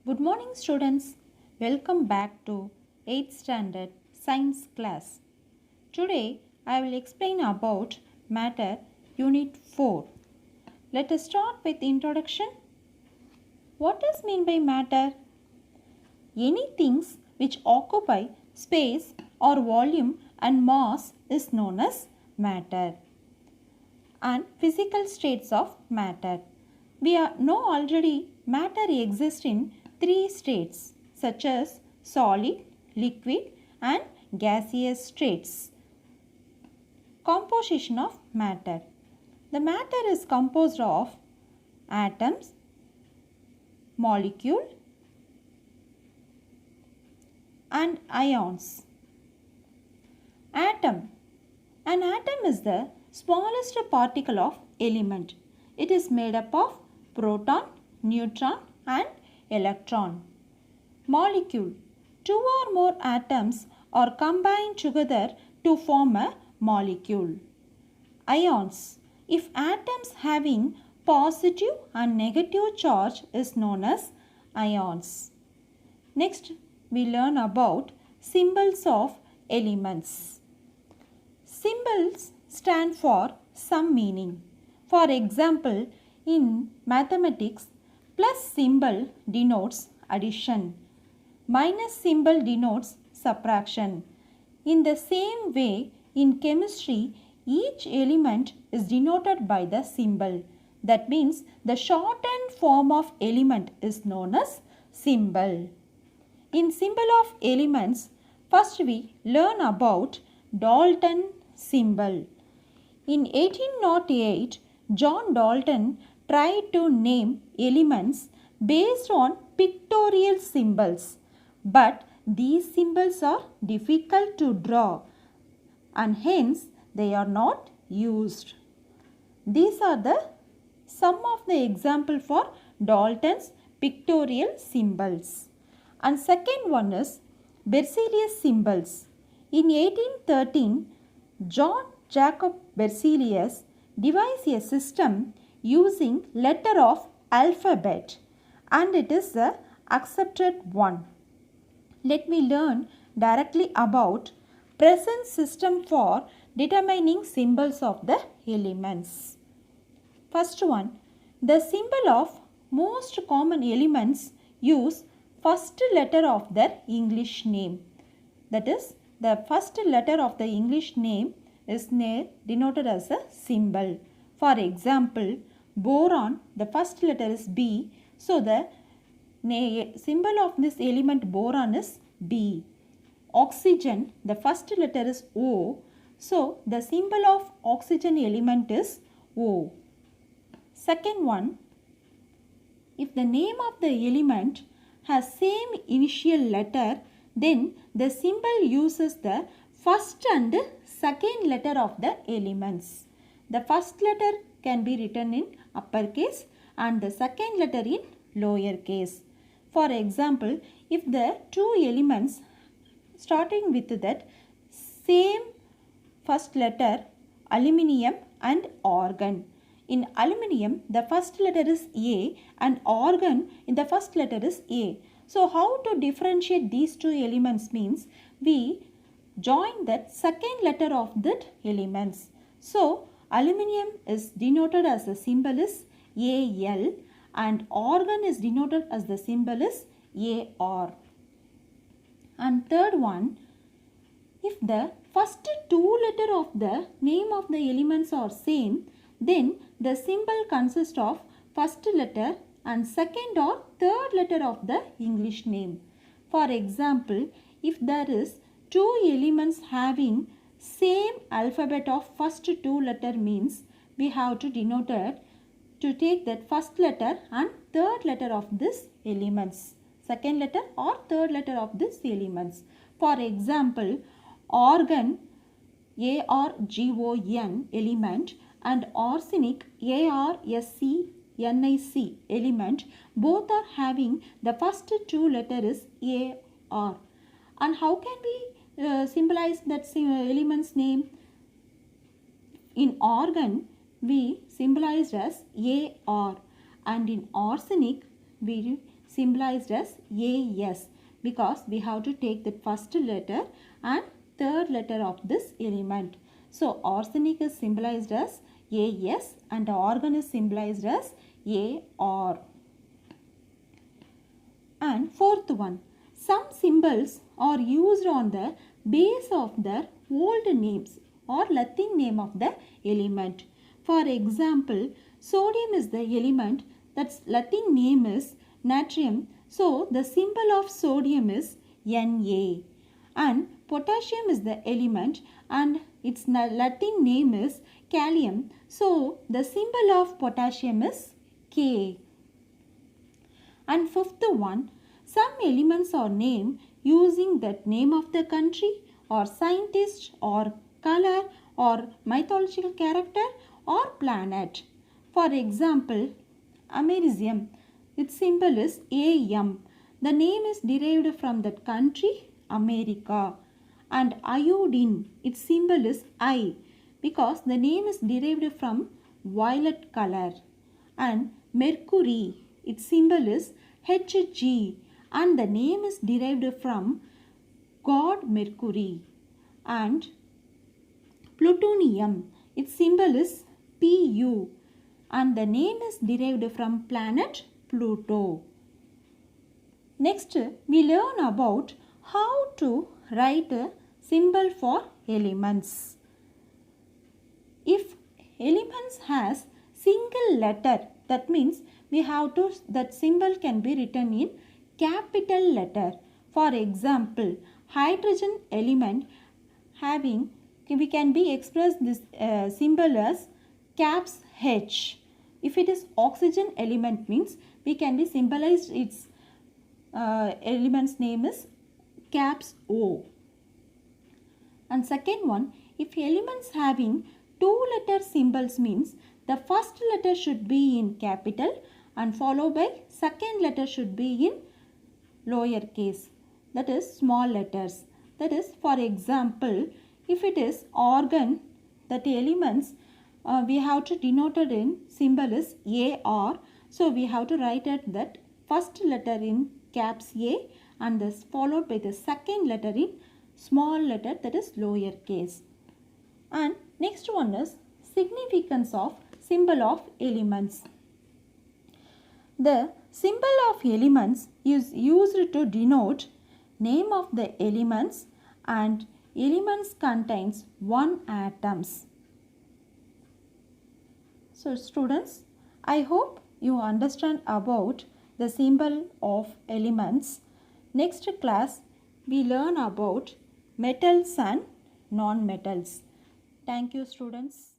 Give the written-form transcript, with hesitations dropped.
Good morning students. Welcome back to 8th standard science class. Today I will explain about matter unit 4. Let us start with introduction. What is mean by matter? Any things which occupy space or volume and mass is known as matter. And physical states of matter. We know already matter exists in three states such as solid, liquid and gaseous states. Composition of matter. The matter is composed of atoms, molecule and ions. Atom. An atom is the smallest particle of element. It is made up of proton, neutron and electron. Molecule. Two or more atoms are combined together to form a molecule. Ions. If atoms having positive and negative charge is known as ions. Next, we learn about symbols of elements. Symbols stand for some meaning. For example, in mathematics, plus symbol denotes addition. Minus symbol denotes subtraction. In the same way, in chemistry, each element is denoted by the symbol. That means the shortened form of element is known as symbol. In symbol of elements, first we learn about Dalton symbol. In 1808, John Dalton tried to name elements based on pictorial symbols, but these symbols are difficult to draw and hence they are not used. These are some of the example for Dalton's pictorial symbols. And second one is Berzelius symbols. In 1813, John Jacob Berzelius devised a system using letter of alphabet and it is the accepted one. Let me learn directly about present system for determining symbols of the elements. First one, the symbol of most common elements use first letter of their English name. That is, the first letter of the English name is denoted as a symbol. For example, boron, the first letter is B. So, the symbol of this element boron is B. Oxygen, the first letter is O. So, the symbol of oxygen element is O. Second one, if the name of the element has same initial letter, then the symbol uses the first and second letter of the elements. The first letter can be written in uppercase and the second letter in lower case. For example, if the two elements starting with that same first letter, aluminium and argon. In aluminium, the first letter is A and argon in the first letter is A. So, how to differentiate these two elements means we join that second letter of that elements. So, aluminium is denoted as the symbol is Al and argon is denoted as the symbol is Ar. And third one, if the first two letters of the name of the elements are same, then the symbol consists of first letter and second or third letter of the English name. For example, if there is two elements having same alphabet of first two letter means we have to denote it to take that first letter and third letter of this elements. Second letter or third letter of this elements. For example, argon, Argon element and arsenic, Arsenic element, both are having the first two letters Ar. And how can we symbolize that element's name? In argon, we symbolized as Ar and in arsenic, we symbolized as AS because we have to take the first letter and third letter of this element. So arsenic is symbolized as AS and argon is symbolized as AR. And fourth one, some symbols are used on the base of their old names or Latin name of the element. For example, sodium is the element that's Latin name is natrium. So the symbol of sodium is Na. And potassium is the element and its Latin name is kalium. So the symbol of potassium is K. And fifth one, some elements are named using that name of the country or scientist or color or mythological character or planet. For example, americium, its symbol is Am. The name is derived from that country, America. And iodine, its symbol is I because the name is derived from violet color. And mercury, its symbol is Hg and the name is derived from god Mercury. And plutonium, its symbol is Pu and the name is derived from planet Pluto. Next, we learn about how to write a symbol for elements. If elements has single letter, that means we have to, that symbol can be written in capital letter. For example, hydrogen element having, we can be express this symbol as caps H. If it is oxygen element means we can be symbolized its element's name is caps O. And second one, if elements having two letter symbols means the first letter should be in capital and followed by second letter should be in lower case, that is small letters. That is, for example, if it is organ, that elements we have to denote it in symbol is AR. So we have to write it that first letter in caps A and this followed by the second letter in small letter, that is lower case. And next one is significance of symbol of elements. The symbol of elements is used to denote name of the elements and elements contains one atoms. So students, I hope you understand about the symbol of elements. Next class we learn about metals and non-metals. Thank you students.